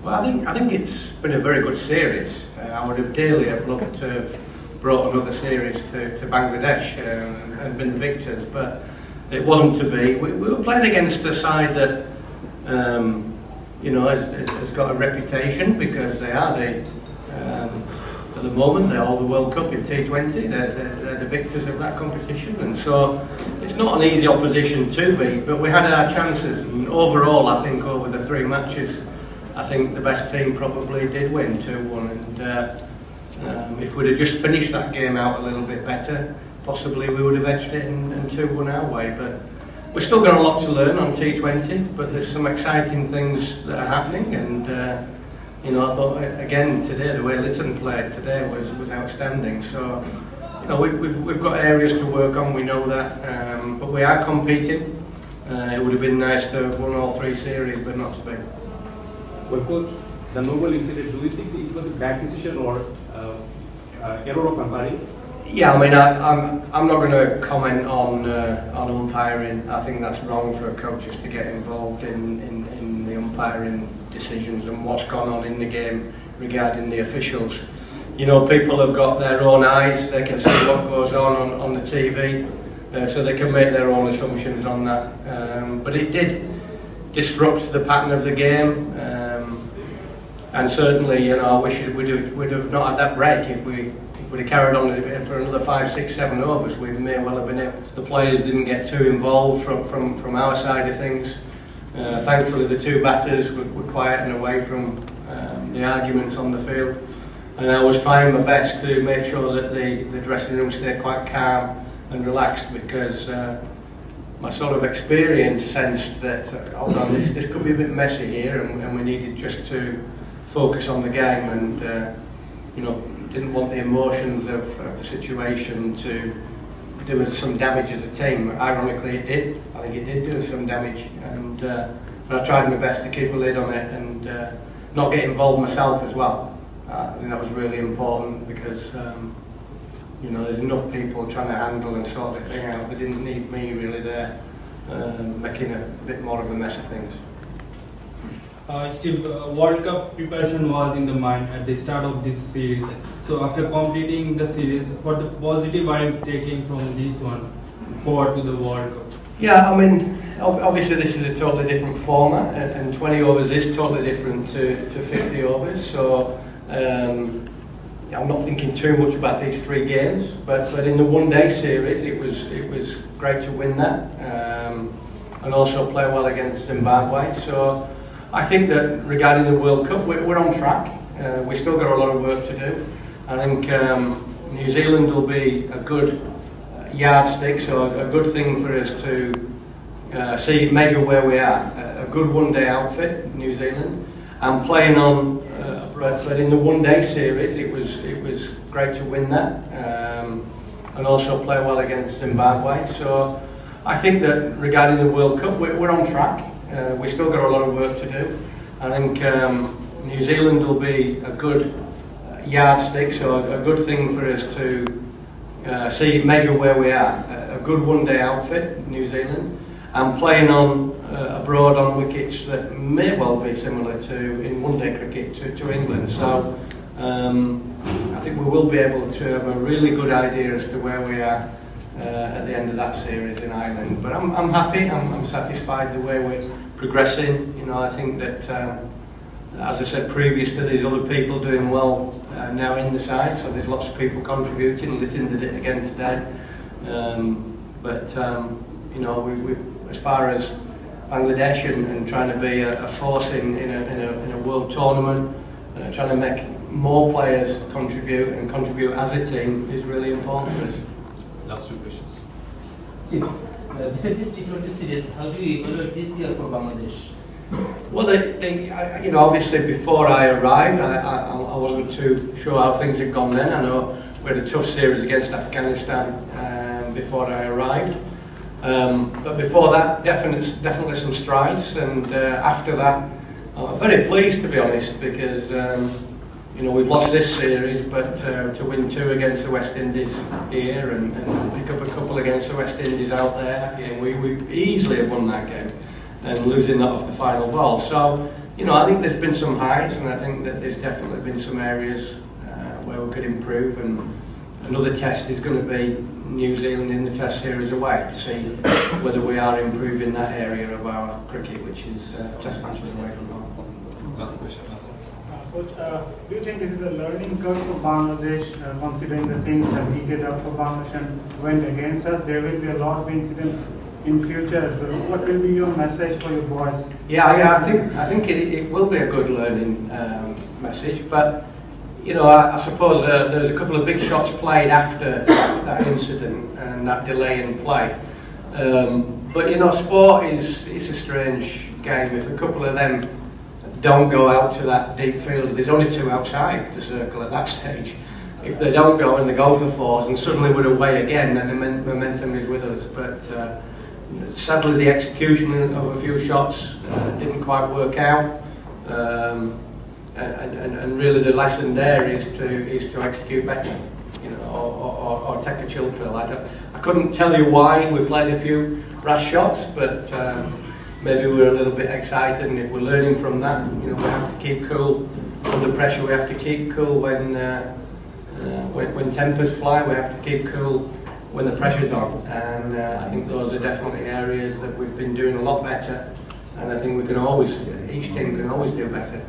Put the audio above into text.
Well, I think it's been a very good series. I would have dearly have loved to have brought another series to Bangladesh and been the victors, but it wasn't to be. We were playing against a side that has got a reputation, because they are at the moment they hold the World Cup in T20. They're the victors of that competition, and so it's not an easy opposition to beat. But we had our chances, and overall, I think over the 3 matches, I think the best team probably did win 2-1, and if we'd have just finished that game out a little bit better, possibly we would have edged it and 2-1 our way. But we've still got a lot to learn on T20, but there's some exciting things that are happening, and I thought again today the way Lytton played today was outstanding. So we've got areas to work on, we know that, but we are competing. It would have been nice to have won all 3 series, but not to be. Well, coach, the Noble incident, do you think it was a bad decision or error of umpiring? Yeah, I mean, I'm not going to comment on umpiring. I think that's wrong for coaches to get involved in the umpiring decisions and what's gone on in the game regarding the officials. People have got their own eyes, they can see what goes on the TV, so they can make their own assumptions on that. But it did disrupt the pattern of the game, and certainly, I wish we'd have not had that break. If we'd have carried on for another 5, 6, 7 overs, we may well have been able. The players didn't get too involved from our side of things. Thankfully, the 2 batters were quiet and away from the arguments on the field, and I was trying my best to make sure that the dressing room stayed quite calm and relaxed, because my sort of experience sensed that hold on, this could be a bit messy here, and we needed just to focus on the game, and didn't want the emotions of the situation to do us some damage as a team. Ironically, it did. I think it did do us some damage, and but I tried my best to keep a lid on it and not get involved myself as well. I think that was really important, because there's enough people trying to handle and sort the thing out. They didn't need me really there, making a bit more of a mess of things. Steve, World Cup preparation was in the mind at the start of this series. So after completing the series, what the positive are you taking from this one forward to the World Cup? Yeah, I mean, obviously this is a totally different format, and 20 overs is totally different to 50 overs. So I'm not thinking too much about these 3 games, but in the one-day series, it was great to win that, and also play well against Zimbabwe. So I think that regarding the World Cup, we're on track. We've still got a lot of work to do. I think New Zealand will be a good yardstick, so a good thing for us to measure where we are. A good one-day outfit, New Zealand, and playing on. But in the one-day series, it was great to win that, and also play well against Zimbabwe. So I think that regarding the World Cup, we're on track. We've still got a lot of work to do. I think New Zealand will be a good yardstick, so a good thing for us to measure where we are. A good one-day outfit, New Zealand, and playing on abroad on wickets that may well be similar to in one-day cricket to England. So I think we will be able to have a really good idea as to where we are at the end of that series in Ireland. But I'm happy. I'm satisfied the way we're progressing. I think that as I said previously, there's other people doing well now in the side. So there's lots of people contributing. Lytton did it again today. We as far as Bangladesh and trying to be a force in a world tournament, trying to make more players contribute as a team is really important for us. Last 2 questions. Beside this T20 series, how do you evaluate this year for Bangladesh? Well, obviously before I arrived, I wasn't too sure how things had gone then. I know we had a tough series against Afghanistan before I arrived. But before that, definitely some strides, and after that, I'm very pleased, to be honest, because we've lost this series, but to win 2 against the West Indies here and pick up a couple against the West Indies out there, we easily have won that game, and losing that off the final ball. So you know, I think there's been some highs, and I think that there's definitely been some areas where we could improve. And another test is going to be New Zealand in the Test series away to see whether we are improving that area of our cricket, which is Test matches away from home. Last question. Coach, do you think this is a learning curve for Bangladesh, considering the things have heated up for Bangladesh and went against us? There will be a lot of incidents in future as well. What will be your message for your boys? Yeah, I think it will be a good learning message, but you know, I suppose there's a couple of big shots played after that incident and that delay in play. But you know, sport it's a strange game. If a couple of them don't go out to that deep field, there's only two outside the circle at that stage. If they don't go and they go for fours and suddenly we're away again, then the momentum is with us. But sadly, the execution of a few shots didn't quite work out. And really the lesson there is to execute better, you know, or take a chill pill. I couldn't tell you why we played a few rash shots, but maybe we were a little bit excited, and if we're learning from that, you know, we have to keep cool under pressure. We have to keep cool when tempers fly. We have to keep cool when the pressure's on, and I think those are definitely areas that we've been doing a lot better, and I think we can always, each team can always do better.